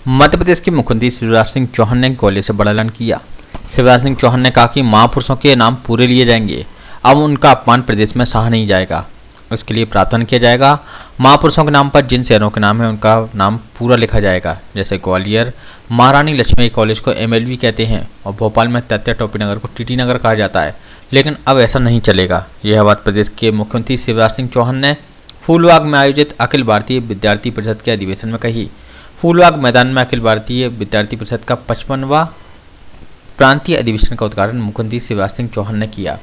मध्य प्रदेश के मुख्यमंत्री शिवराज सिंह चौहान ने ग्वालियर से बड़ा ऐलान किया। शिवराज सिंह चौहान ने कहा कि महापुरुषों के नाम पूरे लिए जाएंगे, अब उनका अपमान प्रदेश में सहा नहीं जाएगा। इसके लिए प्रावधान किया जाएगा। महापुरुषों के नाम पर जिन शहरों के नाम है उनका नाम पूरा लिखा जाएगा। जैसे ग्वालियर महारानी लक्ष्मी कॉलेज को MLV कहते हैं और भोपाल में तात्या टोपी नगर को TT नगर कहा जाता है, लेकिन अब ऐसा नहीं चलेगा। यह बात प्रदेश के मुख्यमंत्री शिवराज सिंह चौहान ने फूलबाग में आयोजित अखिल भारतीय विद्यार्थी परिषद के अधिवेशन में कही। फूलबाग मैदान में अखिल भारतीय विद्यार्थी परिषद का 55वां प्रांतीय अधिवेशन का उद्घाटन मुख्यमंत्री शिवराज सिंह चौहान ने किया।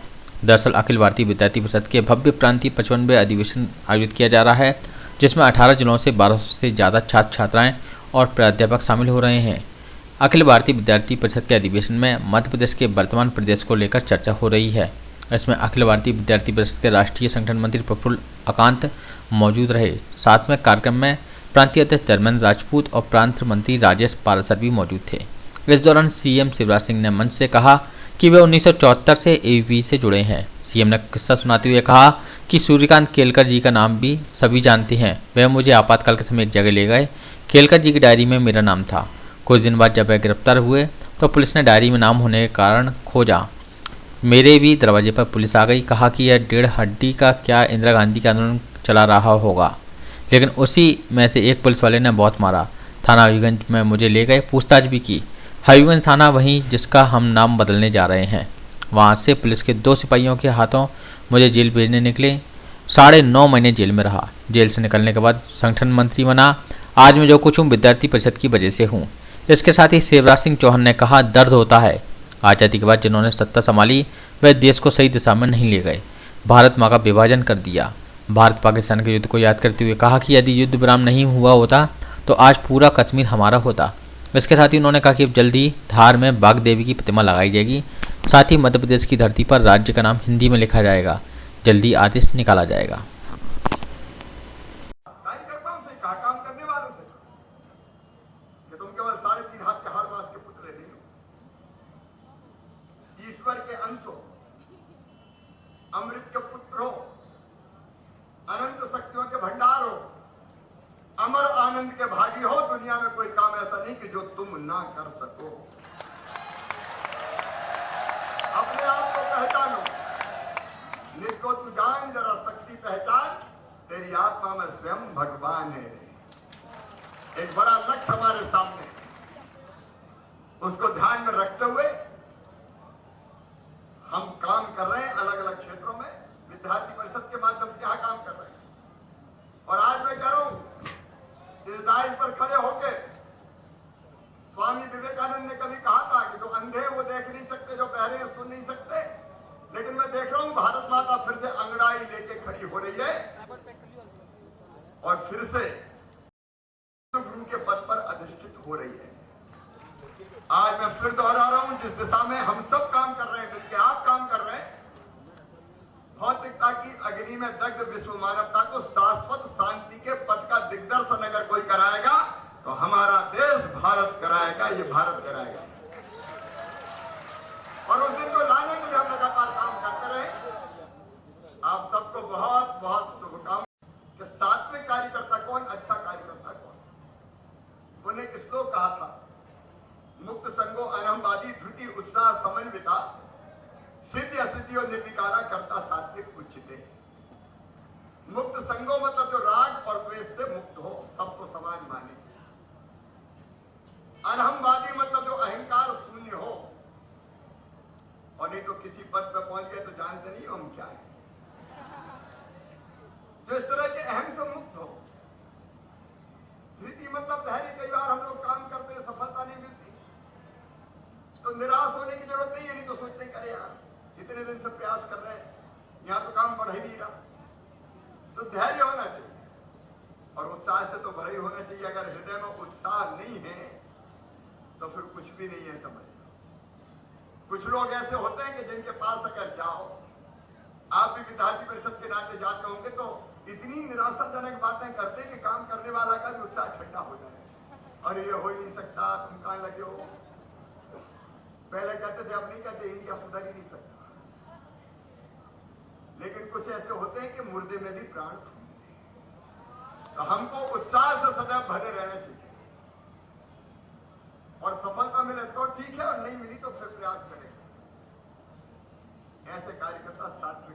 दरअसल अखिल भारतीय विद्यार्थी परिषद के भव्य प्रांतीय 55वें अधिवेशन आयोजित किया जा रहा है, जिसमें 18 जिलों से 1200 से ज़्यादा छात्र छात्राएं और प्राध्यापक शामिल हो रहे हैं। अखिल भारतीय विद्यार्थी परिषद के अधिवेशन में मध्य प्रदेश के वर्तमान प्रदेश को लेकर चर्चा हो रही है। इसमें अखिल भारतीय विद्यार्थी परिषद के राष्ट्रीय संगठन मंत्री प्रफुल्ल अकांत मौजूद रहे। साथ में कार्यक्रम में प्रांतीय अध्यक्ष धर्मेंद्र राजपूत और प्रांत मंत्री राजेश पारासर भी मौजूद थे। इस दौरान CM शिवराज सिंह ने मंच से कहा कि वे 1974 से ABP से जुड़े हैं। CM ने किस्सा सुनाते हुए कहा कि सूर्यकांत केलकर जी का नाम भी सभी जानते हैं। वह मुझे आपातकाल के समय एक जगह ले गए। केलकर जी की डायरी में मेरा नाम था। कुछ दिन बाद जब वह गिरफ्तार हुए तो पुलिस ने डायरी में नाम होने के कारण खोजा। मेरे भी दरवाजे पर पुलिस आ गई। कहा कि यह 1.5 हड्डी का क्या इंदिरा गांधी का आंदोलन चला रहा होगा, लेकिन उसी में से एक पुलिस वाले ने बहुत मारा। थाना हबीबगंज में मुझे ले गए, पूछताछ भी की। हबीबगंज थाना वहीं जिसका हम नाम बदलने जा रहे हैं। वहां से पुलिस के 2 सिपाहियों के हाथों मुझे जेल भेजने निकले। 9.5 महीने जेल में रहा। जेल से निकलने के बाद संगठन मंत्री बना। आज मैं जो कुछ हूँ विद्यार्थी परिषद की वजह से हूँ। इसके साथ ही शिवराज सिंह चौहान ने कहा, दर्द होता है। आज़ादी के बाद जिन्होंने सत्ता संभाली वह देश को सही दिशा में नहीं ले गए। भारत माँ का विभाजन कर दिया। भारत पाकिस्तान के युद्ध को याद करते हुए कहा कि यदि युद्ध विराम नहीं हुआ होता तो आज पूरा कश्मीर हमारा होता। इसके साथ ही उन्होंने कहा कि अब जल्दी धार में बाघ देवी की प्रतिमा लगाई जाएगी। साथ ही मध्य प्रदेश की धरती पर राज्य का नाम हिंदी में लिखा जाएगा। जल्दी आदेश निकाला जाएगा। ईश्वर के अंश हो, अमृत के पुत्र हो, अनंत शक्तियों के भंडार हो, अमर आनंद के भागी हो। दुनिया में कोई काम ऐसा नहीं कि जो तुम ना कर सको। अपने आप को पहचानो, नित्य तू जान, जरा शक्ति पहचान, तेरी आत्मा में स्वयं भगवान है। एक बड़ा लक्ष्य हमारे सामने, उसको ध्यान में रखते हुए हम काम कर रहे हैं। अलग अलग क्षेत्रों में विद्यार्थी परिषद के माध्यम से यहां काम कर रहे हैं। और आज मैं कह रहा हूं, इस दायित्व पर खड़े होकर स्वामी विवेकानंद ने कभी कहा था कि जो अंधे वो देख नहीं सकते, जो बहरे हैं सुन नहीं सकते। लेकिन मैं देख रहा हूं भारत माता फिर से अंगड़ाई लेके खड़ी हो रही है और फिर से गुरु के पद पर अधिष्ठित हो रही है। आज मैं फिर दोहरा रहा हूं, जिस दिशा में हम सब काम कर रहे हैं, मिलकर आप काम कर रहे हैं, भौतिकता की अग्नि में दग्ध विश्व मानवता को शाश्वत शांति के पद का दिग्दर्शन अगर कोई कराएगा तो हमारा देश भारत कराएगा, ये भारत कराएगा। और उस दिन को लाने के लिए हम लगातार काम करते रहे। आप सबको बहुत बहुत शुभकामनाएं कि सात्विक कार्यकर्ता कौन, अच्छा कार्यकर्ता कौन। उन्हें एक श्लोक कहा था, मुक्त संगो अनहमवादी धृति उत्साह समन्विता, सिद्धि असिद्धि और निर्विकारा करता सात्विक उच्चते। मुक्त संगो मतलब जो राग और द्वेष से मुक्त हो, सबको समान माने। अनहमवादी मतलब जो अहंकार शून्य हो, और नहीं तो किसी पद पर पहुंच गए तो जानते नहीं हम क्या है। जो इस तरह के अहम से मुक्त हो। धृति मतलब धैर्य। कई बार हम लोग काम करते हैं, सफलता नहीं मिलती तो निराश होने की जरूरत नहीं है। नहीं तो सोचते करे यार इतने दिन से प्रयास कर रहे हैं, यहां तो काम बढ़ ही नहीं रहा। तो धैर्य होना चाहिए और उत्साह से तो भरा ही होना चाहिए। अगर हृदय में उत्साह नहीं है तो फिर कुछ भी नहीं है, समझ। कुछ लोग ऐसे होते हैं कि जिनके पास अगर जाओ, आप भी विद्यार्थी परिषद के नाते जाते होंगे तो इतनी निराशाजनक बातें करते हैं कि काम करने वाला का भी उत्साह ठंडा हो जाए। और ये हो ही नहीं सकता, तुम कहां लगे हो। पहले कहते थे, अब नहीं कहते, इंडिया सुधर ही नहीं सकता। लेकिन कुछ ऐसे होते हैं कि मुर्दे में भी प्राण फूटते हैं। तो हमको उत्साह से सदैव भरे रहना चाहिए। प्रयास करेंगे। ऐसे कार्यकर्ता साथ में